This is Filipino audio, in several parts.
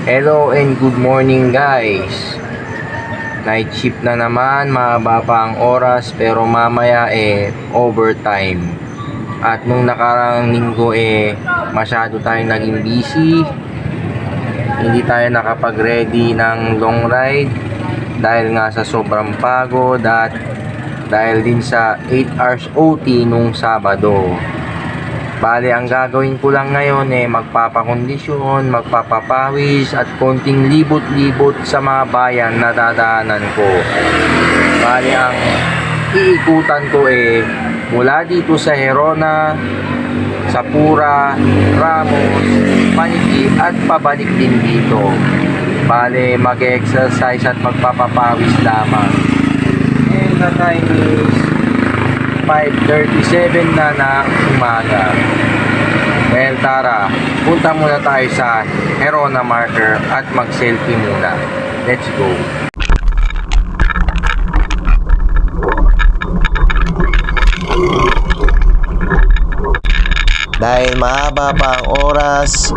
Hello and good morning guys. Night shift na naman, mahaba pa ang oras pero mamaya overtime. At nung nakarang linggo masyado tayong naging busy. Hindi tayo nakapag-ready ng long ride dahil nga sa sobrang pagod at dahil din sa 8 hours OT nung Sabado. Bale, ang gagawin ko lang ngayon magpapakondisyon, magpapapawis at konting libot-libot sa mga bayan na dadaanan ko. Bale, ang iikutan ko mula dito sa Herona, Sapura, Ramos, Paniki at pabalik din dito. Bale, mag-exercise at magpapapawis lamang. And the time is 5:37 na ng umaga. Well, tara, punta muna tayo sa Herona Marker at mag-selfie muna. Let's go. Dahil mahaba pa ang oras,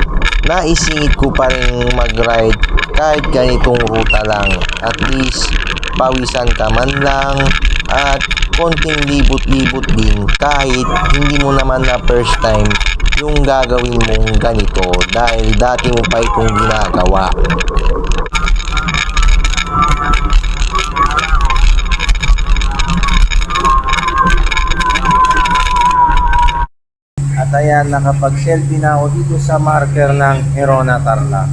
naisingit ko pa rin mag-ride kahit ganitong ruta lang. At least, pawisan ka man lang at konting libot-libot din kahit hindi mo naman na first time yung gagawin mong ganito dahil dati mo pa itong ginagawa. At ayan, nakapag-selfie na ako dito sa marker ng Herona Tarlac.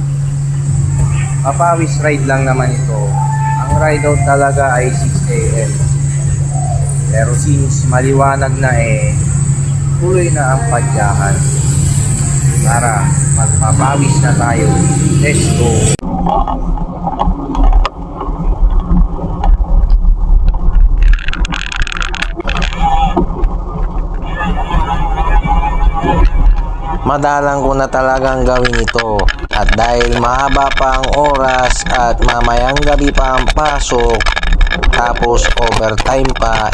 Mapawis ride lang naman ito. Ang ride out talaga ay 6 AM. Pero since maliwanag na tuloy na ang padyahan. Tara, magpapawis na tayo. Let's go! Madalang ko na talagang gawin ito. At dahil mahaba pa ang oras at mamayang gabi pa ang pasok, tapos overtime pa,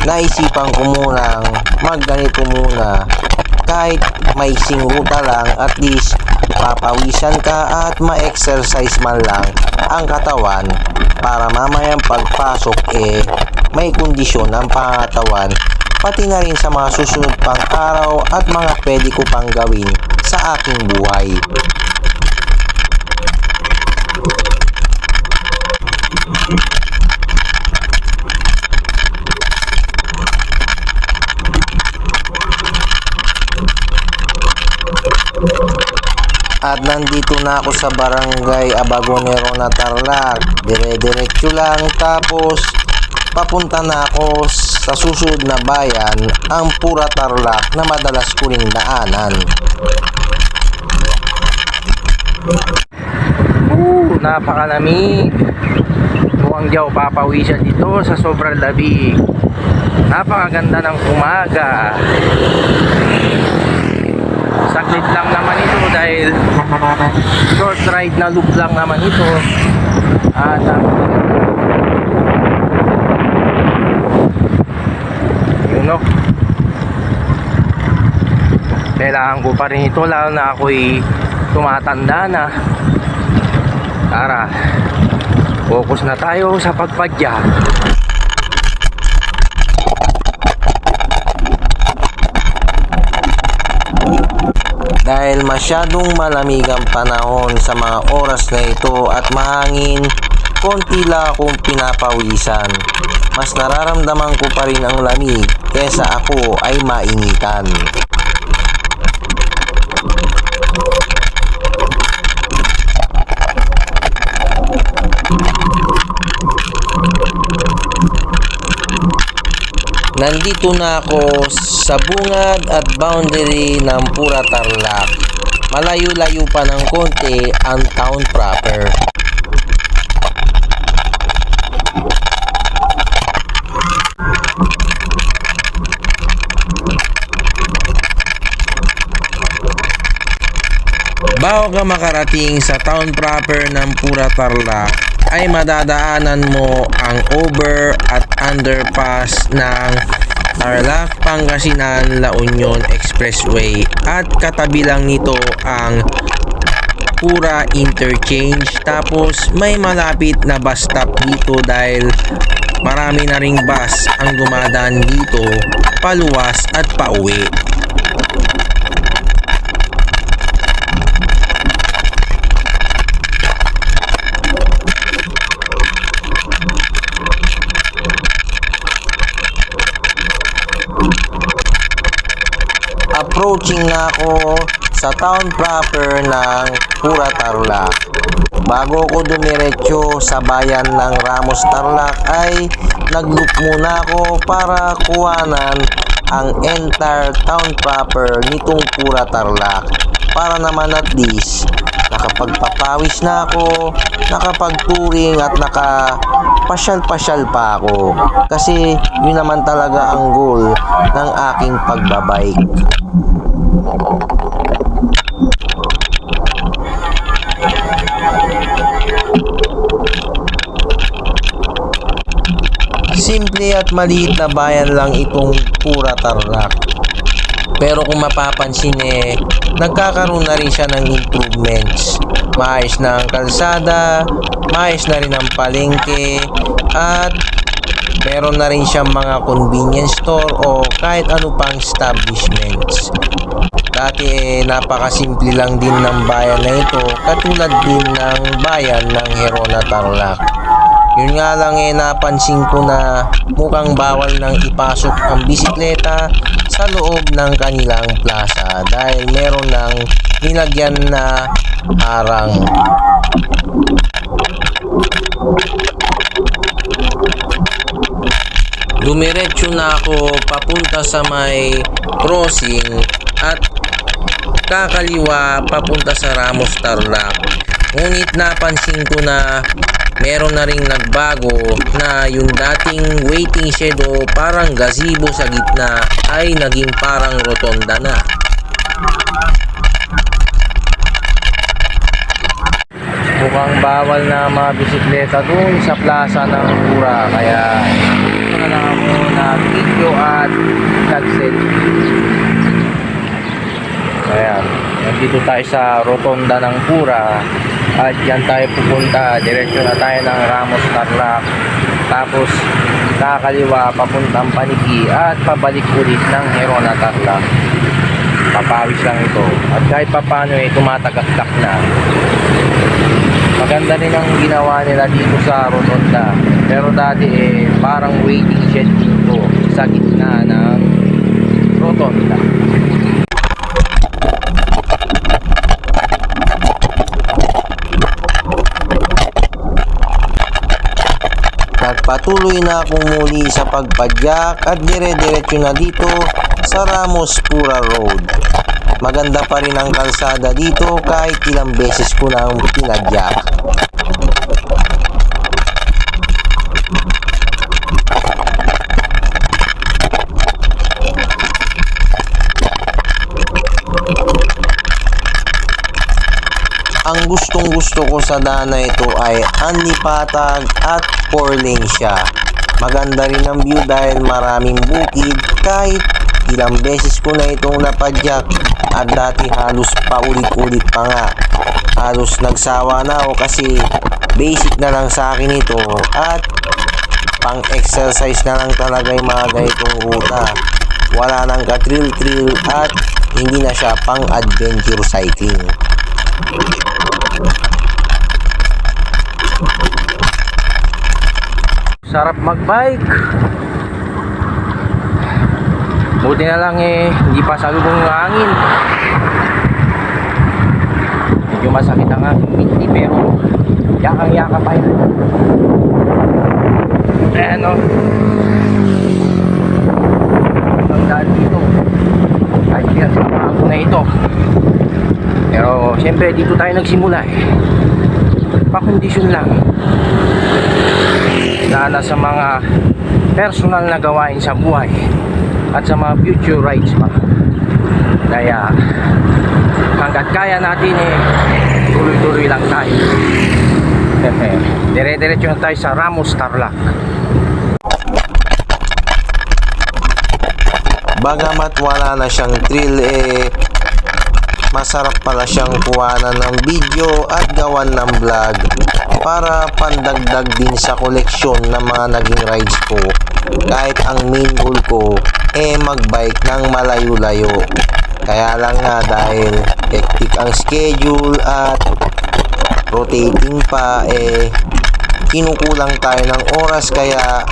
naisipan ko munang magganito muna. Kahit may singruta lang, at least papawisan ka at ma-exercise man lang ang katawan para mamayang pagpasok may kondisyon ang pangatawan, pati na rin sa mga susunod pang araw at mga pwede ko pang gawin sa aking buhay. At nandito na ako sa barangay Abagon, Herona Tarlac. Dire-diretso lang, tapos papunta na ako sa susunod na bayan, ang Pura Tarlac, na madalas ko ring daanan. Napakalamig. Mukhang di ako papawisan dito sa sobrang lamig. Napakaganda ng umaga. Saglit lang naman ito dahil short ride na loop lang naman ito. At kailangan ko pa rin ito, lalo na ako'y tumatanda na. Tara, focus na tayo sa pagpadya. Dahil masyadong malamig ang panahon sa mga oras na ito at mahangin, konti lang akong pinapawisan. Mas nararamdaman ko pa rin ang lamig kesa ako ay mainitan. Nandito na ako sa bungad at boundary ng Pura Tarlac. Malayo-layo pa ng konti ang town proper. Bago ka makarating sa town proper ng Pura Tarlac, ay madadaanan mo ang over at underpass ng Tarlac Pangasinan La Union Expressway at katabi lang nito ang Pura Interchange. Tapos may malapit na bus stop dito dahil marami na ring bus ang dumadaan dito paluwas at pauwi. Approaching na ako sa town proper ng Pura Tarlac. Bago ko dumiretso sa bayan ng Ramos Tarlac ay nag-loop muna ako para kuhanan ang entire town proper nitong Pura Tarlac. Para naman at least nakapagpapawis na ako, nakapag-touring at nakapasyal-pasyal pa ako. Kasi yun naman talaga ang goal ng aking pagbabike. Simple at maliit na bayan lang itong Pura Tarlac. Pero kung mapapansin nagkakaroon na rin siya ng improvements. Maayos na ang kalsada, maayos na rin ang palengke, at meron na rin siyang mga convenience store o kahit ano pang establishments. Dati napakasimple lang din ng bayan na ito, katulad din ng bayan ng Herona Tarlac. Yun nga lang napansin ko na mukhang bawal nang ipasok ang bisikleta sa loob ng kanilang plaza dahil meron ng nilagyan na harang. Dumiretso na ako papunta sa may crossing at kakaliwa papunta sa Ramos Tarlac. Ngunit napansin ko na meron na ring nagbago na yung dating waiting shed o parang gazebo sa gitna ay naging parang rotonda na. Mukhang bawal na mga bisikleta dun sa plaza ng Pura, kaya ito na lang ako na video at nag-selfie. Ayan, nandito tayo sa rotonda ng Pura at yan tayo pupunta. Diretso na tayo ng Ramos Tarlac, tapos kakaliwa papuntang Paniki at pabalik ulit ng Herona Tarlac. Papawis lang ito at kahit papano tumatagaktak na. Maganda rin ang ginawa nila dito sa rotonda, pero dati parang waiting shed dito sa gitna ng rotonda. Nagpatuloy na akong muli sa pagpadyak at dire-diretso na dito sa Ramos Pura Road. Maganda pa rin ang kalsada dito kahit ilang beses ko nang pinadyak. Ang gustong-gusto ko sa daan na ito ay anlipatag at 4-lane siya. Maganda rin ang view dahil maraming bukid kahit ilang beses ko na itong napadyak at dati halos paulit-ulit pa nga. Halos nagsawa na ako kasi basic na lang sa akin ito at pang exercise na lang talaga yung mga ganitong ruta. Wala nang ka-thrill at hindi na siya pang adventure cycling. Sarap magbike. Buti na lang hindi pa salubong ng hangin. Medyo masakit ang aking binti pero yakang-yaka pa yun. Ayan o. Ang daan dito. Kahit pinasama ako na ito. Pero siyempre dito tayo nagsimula pakondisyon lang. Lalo sa mga personal na gawain sa buhay at sa mga future rides pa. Kaya hanggat kaya natin tuloy-tuloy lang tayo. Dire-diretso na tayo sa Ramos Tarlac. Bagamat wala na siyang thrill masarap pala siyang kuhanan ng video at gawan ng vlog para pandagdag din sa koleksyon ng mga naging rides ko. Kahit ang main goal ko magbike ng malayo-layo. Kaya lang nga dahil hectic ang schedule at rotating pa kinukulang tayo ng oras, kaya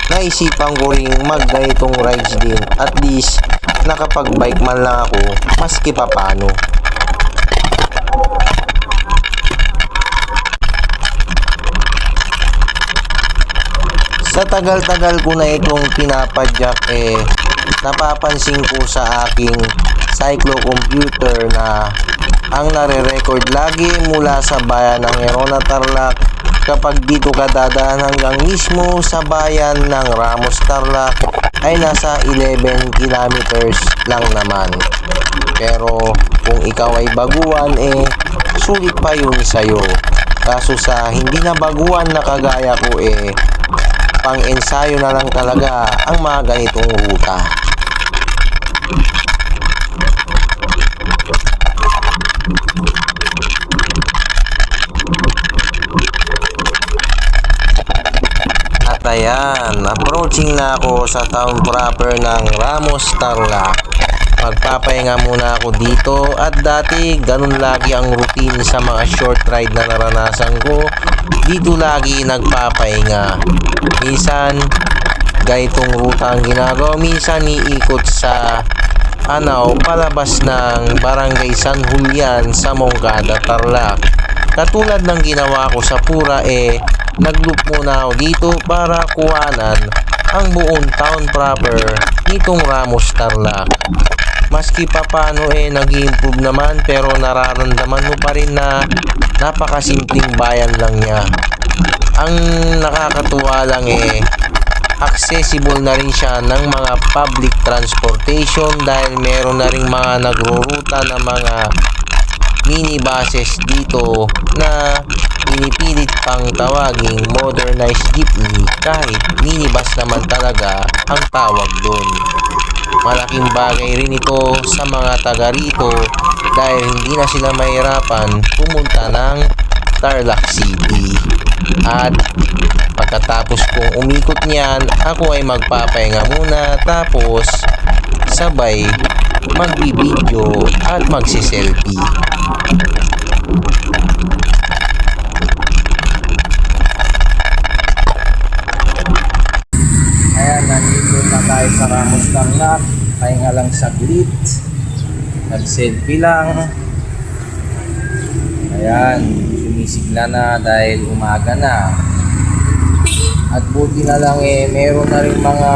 naisipan ko ring mag-ganitong rides din. At least nakapag-bike man lang ako maski pa paano. Sa tagal-tagal ko na itong pinapadyak napapansin ko sa aking cyclocomputer na ang nare-record lagi mula sa bayan ng Herona, Tarlac, kapag dito ka dadaan hanggang mismo sa bayan ng Ramos, Tarlac, ay nasa 11 kilometers lang naman. Pero kung ikaw ay baguhan sulit pa yun sa'yo. Kaso sa hindi na baguhan na kagaya ko pang ensayo na lang talaga ang mga ganitong ruta. At ayan, approaching na ako sa town proper ng Ramos, Tarlac. Magpapahinga muna ako dito at dati ganun lagi ang routine sa mga short ride na naranasan ko. Dito lagi nagpapahinga. Minsan ganitong ruta ang ginagawa, minsan iikot sa palabas ng Barangay San Julian sa Moncada, Tarlac. Katulad ng ginawa ko sa Pura nag-loop muna ako dito para kuhanan ang buong town proper nitong Ramos, Tarlac. Maski pa paano nag-improve naman, pero nararamdaman mo pa rin na napakasimpleng bayan lang niya. Ang nakakatuwa lang accessible na rin siya ng mga public transportation dahil meron na rin mga nagruruta na mga minibuses dito na pinipilit pang tawaging modernized jeepney, kahit minibus naman talaga ang tawag doon. Malaking bagay rin ito sa mga taga rito dahil hindi na sila mahirapan pumunta ng Tarlac City. At pagkatapos kong umikot niyan, ako ay magpapahinga muna, tapos sabay magbibideo at magsiselfie. Ayan, nandito na tayo sa Ramos, Tarlac. Pahinga lang saglit. Nag-selfie lang. Ayan, sumisigla na dahil umaga na. At buti na lang meron na rin mga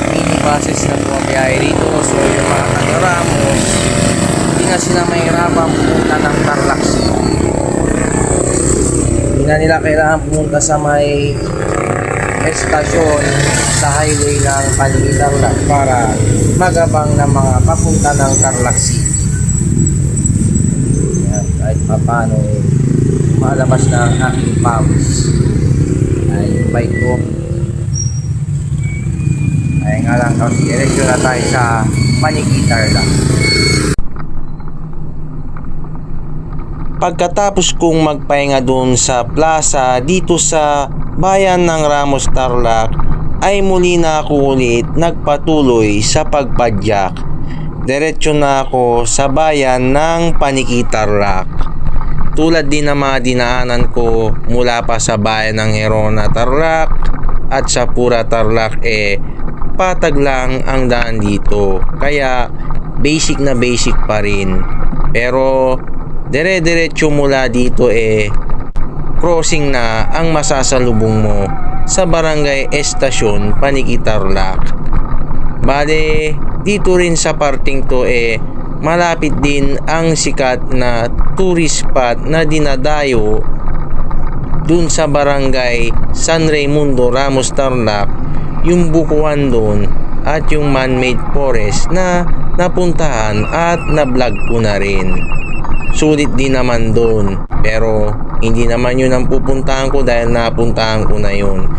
minibuses na bumabiyahe rito. So yung mga taga-Ramos, hindi na sila mahirapan pumunta ng Tarlac City. Hindi na nila kailangan pumunta sa may estasyon sa highway ng Panigitang para magabang ng mga papunta ng Tarlac City. Yan, kahit paano malabas na ang aking pawis. Ay, yung bike ko ay nga lang kasi direksyon na tayo sa Panigitang. Pagkatapos kong magpahinga doon sa plaza dito sa bayan ng Ramos, Tarlac, ay muli na ako ulit nagpatuloy sa pagpadyak. Diretso na ako sa bayan ng Paniki, Tarlac. Tulad din ng mga dinaanan ko mula pa sa bayan ng Herona, Tarlac at sa Pura, Tarlac, patag lang ang daan dito. Kaya basic na basic pa rin. Pero dire-diretso mula dito crossing na ang masasalubong mo sa Barangay Estasyon, Paniki, Tarlac. Bale, dito rin sa parting to malapit din ang sikat na tourist spot na dinadayo dun sa Barangay San Raimundo, Ramos, Tarlac, yung bukuan doon at yung man-made forest na napuntahan at na-vlog ko na rin. Sulit din naman doon, pero hindi naman yun ang pupuntahan ko dahil napuntahan ko na yun.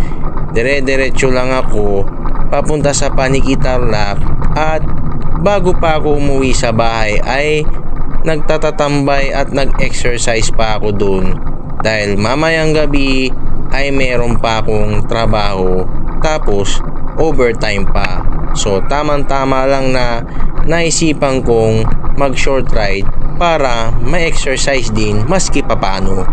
Dire-diretso lang ako papunta sa Paniki, Tarlac at bago pa ako umuwi sa bahay ay nagtatatambay at nag-exercise pa ako dun dahil mamayang gabi ay meron pa akong trabaho tapos overtime pa. So tamang-tama lang na naisipan kong mag short ride para ma-exercise din maski papano.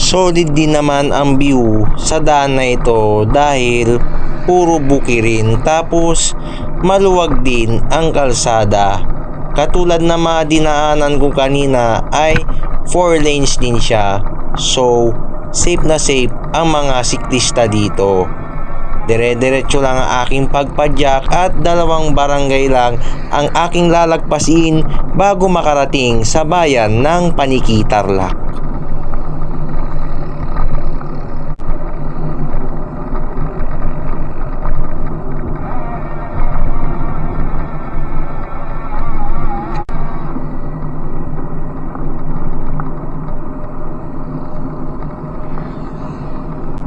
Solid din naman ang view sa daan na ito dahil puro bukirin tapos maluwag din ang kalsada. Katulad na mga dinaanan ko kanina ay 4 lanes din siya. So safe na safe ang mga siklista dito. Dire-diretso lang ang aking pagpadyak at 2 barangay lang ang aking lalagpasin bago makarating sa bayan ng Paniki, Tarlac.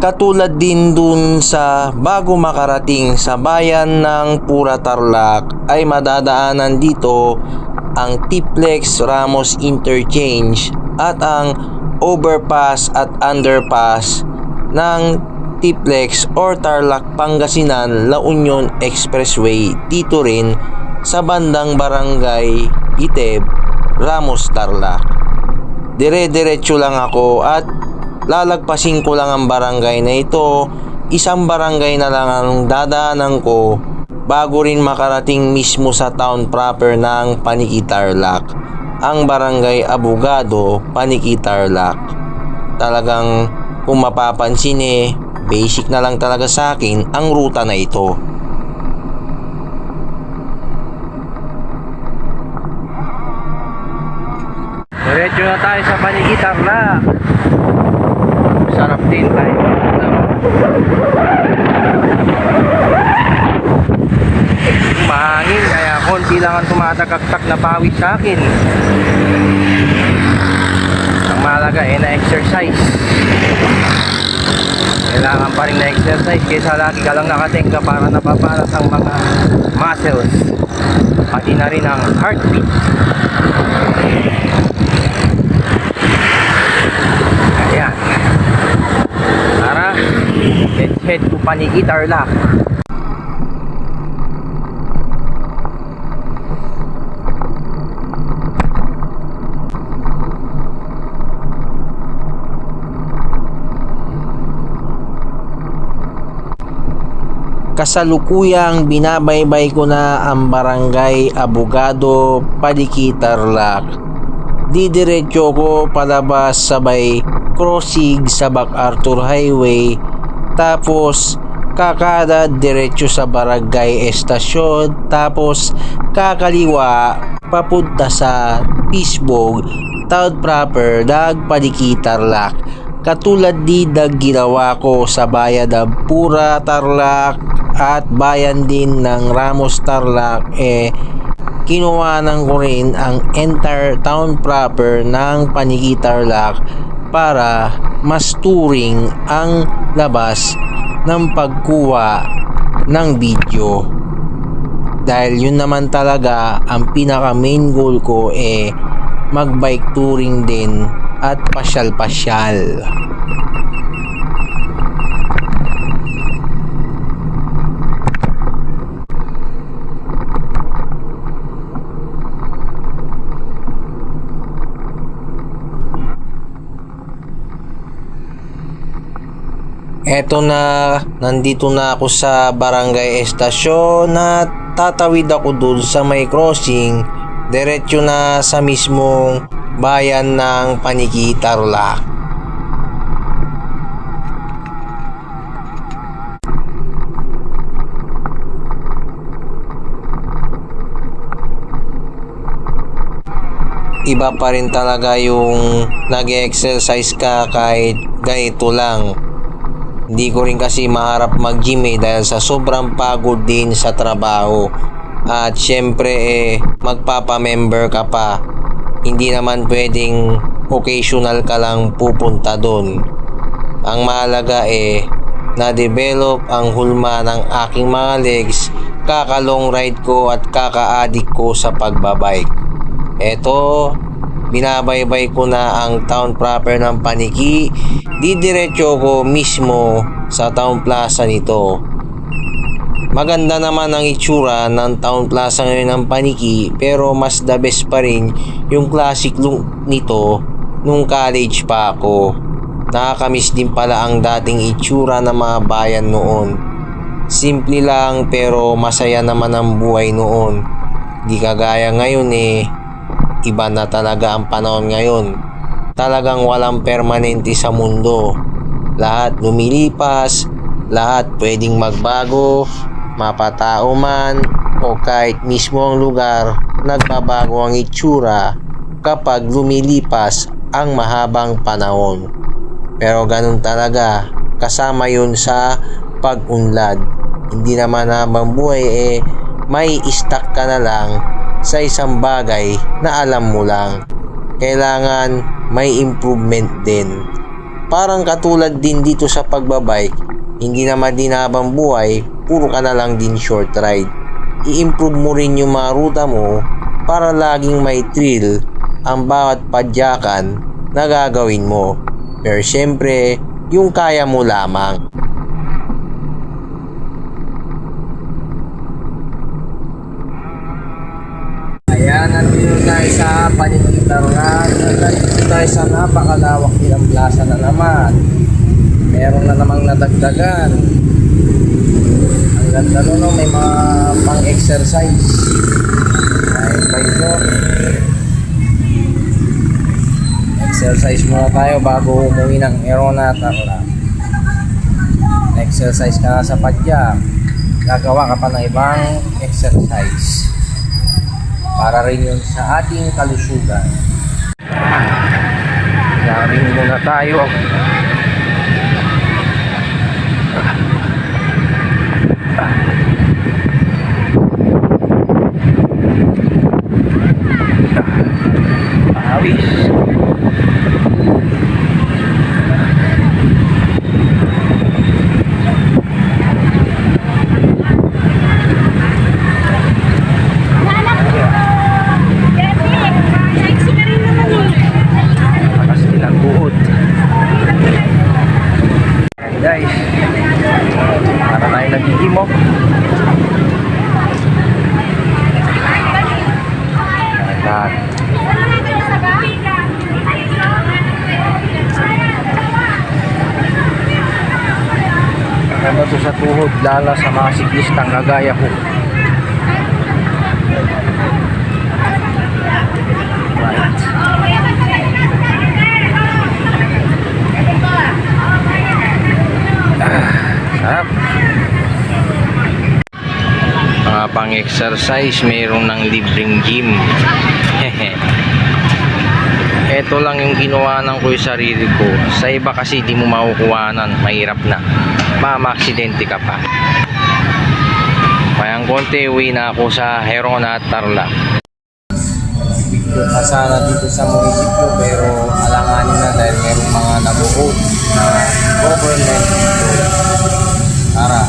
Katulad din dun sa bago makarating sa bayan ng Pura Tarlac ay madadaanan dito ang Tiplex Ramos Interchange at ang overpass at underpass ng Tiplex or Tarlac Pangasinan La Union Expressway dito rin sa bandang barangay Iteb, Ramos, Tarlac. Dire-diretso lang ako at lalagpasin ko lang ang barangay na ito. Isang barangay na lang ang dadaanan ko bago rin makarating mismo sa town proper ng Paniki, Tarlac, ang barangay Abogado, Paniki, Tarlac. Talagang kung mapapansin basic na lang talaga sa akin ang ruta na ito. Diretso na tayo sa Paniki, Tarlac. Sarap din tayo. Mahangin kaya konti lang ang tumatagaktak na pawis sa akin. Ang mahalaga na-exercise. Kailangan pa rin na-exercise kaysa lagi ka lang nakatingka para napapalas ang mga muscles pati na rin ang heartbeat. Ayan. Tara, let's head to Paniki, Tarlac. Kasalukuyang binabaybay ko na ang barangay Abogado, Paniki, Tarlac. Didiretso ko palabas sabay crossing sa MacArthur Highway tapos kakada diretso sa barangay estasyon tapos kakaliwa papunta sa Pisbog town proper ng Paniki, Tarlac. Katulad din ng ginawa ko sa bayan ng Pura Tarlac at bayan din ng Ramos, Tarlac, kinuhanan ko rin ang entire town proper ng Paniki, Tarlac para mas touring ang labas ng pagkuha ng video. Dahil yun naman talaga ang pinaka main goal ko mag bike touring din at pasyal-pasyal. Eto na, nandito na ako sa barangay estasyon at tatawid ako dun sa may crossing diretso na sa mismong bayan ng Paniki, Tarlac. Iba pa rin talaga yung nag-exercise ka kahit ganito lang. Hindi ko rin kasi maharap mag-gym dahil sa sobrang pagod din sa trabaho. At syempre magpapa-member ka pa Hindi naman pwedeng occasional ka lang pupunta doon. Ang mahalaga na-develop ang hulma ng aking mga legs, kaka-long ride ko at kaka-addict ko sa pagbabike. Eto, binabaybay ko na ang town proper ng Paniki. Didiretso ko mismo sa town plaza nito. Maganda naman ang itsura ng town plaza ngayon ng Paniki, pero mas the best pa rin yung classic look nito nung college pa ako. Nakakamiss din pala ang dating itsura ng mga bayan noon. Simple lang pero masaya naman ang buhay noon. Di kagaya ngayon iba na talaga ang panahon ngayon. Talagang walang permanente sa mundo. Lahat lumilipas, lahat pwedeng magbago, mapatao man o kahit mismo ang lugar, nagbabago ang itsura kapag lumilipas ang mahabang panahon. Pero ganun talaga, kasama yun sa pag-unlad. Hindi naman habang buhay may stuck ka na lang sa isang bagay na alam mo lang. Kailangan may improvement din. Parang katulad din dito sa pagbabike, hindi naman din habang buhay, puro ka na lang din short ride. I-improve mo rin yung mga ruta mo para laging may thrill ang bawat padyakan na gagawin mo. Pero syempre, yung kaya mo lamang. Ayan, nandito tayo sa Paniki Tarlac. Nandito tayo sa napakalawak nilang plaza na naman. Meron na namang nadagdagan. Ang ganda no, may mga pang-exercise. Ayun pa ito. Exercise muna tayo bago umuwi ng Erona Tarlac. Exercise ka na sa padyak. Gagawa ka pa ng ibang exercise para rin yun sa ating kalusugan. Daming muna tayo. Awis. Guys, para tayo nagigimok. Lahat. Ano to sa tuhod, lala sa mga siklistang kagaya ko. Right. Sarap. Mga pang-exercise, mayroon ng libreng gym. Ito lang yung ginawanan ko yung sarili ko. Sa iba kasi di mo makukuhanan, mahirap na. Mama-aksidente ka pa. Kaya ang konti, uwi na ako sa Erona Tarlac. Sana dito sa munisipyo, pero alanganin na dahil mayroong mga nabuhod na government dito. Tara,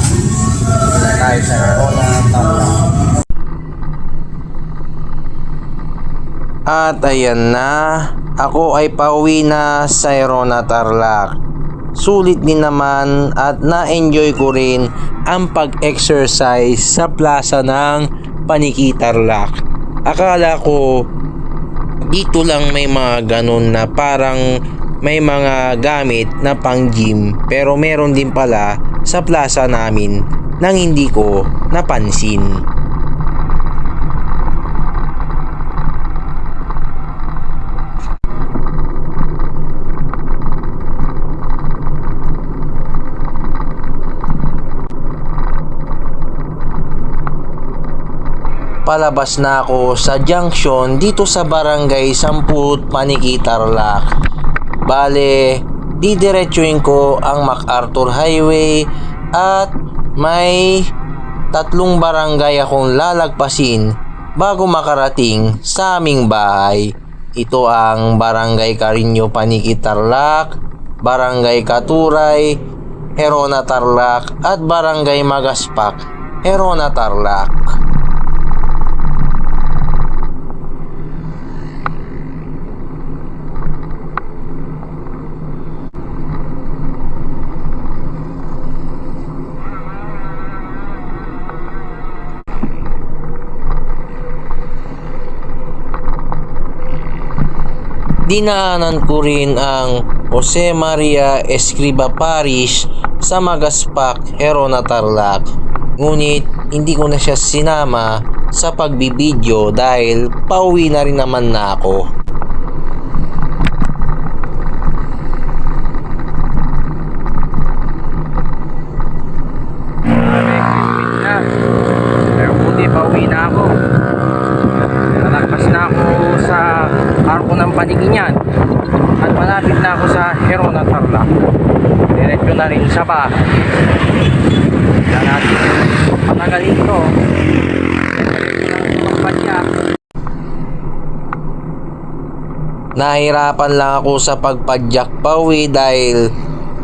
dito na tayo sa Erona Tarlac. At ayan na, ako ay pauwi na sa Erona Tarlac. Sulit din naman at na-enjoy ko rin ang pag-exercise sa plaza ng Paniki Tarlac. Akala ko dito lang may mga ganun na parang may mga gamit na pang gym, pero meron din pala sa plaza namin nang hindi ko napansin. Palabas na ako sa junction dito sa Barangay 10, Paniki Tarlac. Bale, didiretsuin ko ang MacArthur Highway at may 3 barangay akong lalagpasin bago makarating sa aming bahay. Ito ang Barangay Carino Paniqui Tarlac, Barangay Katuray, Herona Tarlac at Barangay Magaspak, Herona Tarlac. Dinaanan ko rin ang Jose Maria Escriba Parish sa Magaspak, Herona Tarlac. Ngunit hindi ko na siya sinama sa pagbibideo dahil pauwi na rin naman na ako. Pero buti pauwi na ako. Nalagpas na ako sa arko ng Paniginian at malapit na ako sa Herona Tarlac. Diretso na rin sa bahay. Kaya natin patagalin to. Nahirapan lang ako sa pagpadyak pauwi dahil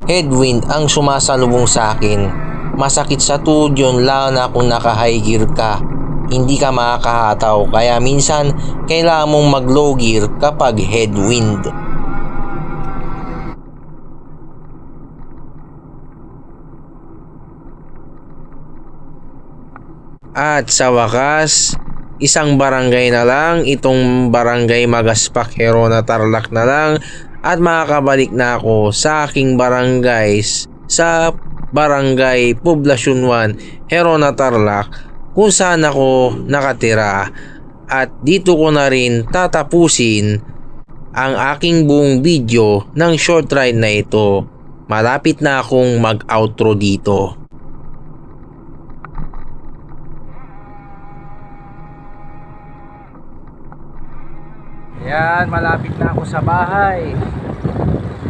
headwind ang sumasalubong sa akin. Masakit sa tuhod yun lalo na kung naka-high gear ka. Hindi ka makakahataw kaya minsan kailangan mong mag-low gear kapag headwind. At sa wakas, isang barangay na lang, itong Barangay Magaspak, Herona Tarlac na lang, at makakabalik na ako sa aking barangays sa Barangay Poblacion 1, Herona Tarlac, kung saan ako nakatira. At dito ko na rin tatapusin ang aking buong video ng short ride na ito. Malapit na akong mag-outro dito. Yan, malapit na ako sa bahay.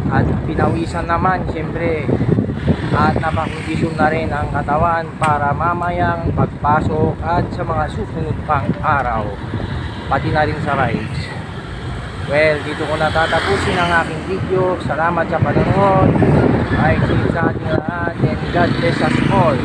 At pinawisan naman, siyempre. At napakondisyon na rin ang katawan para mamayang pagpasok at sa mga susunod pang araw. Pati na rin sa rides. Well, dito ko natatapusin ang aking video. Salamat sa panonood. Bye, sa ating lahat and God bless us all.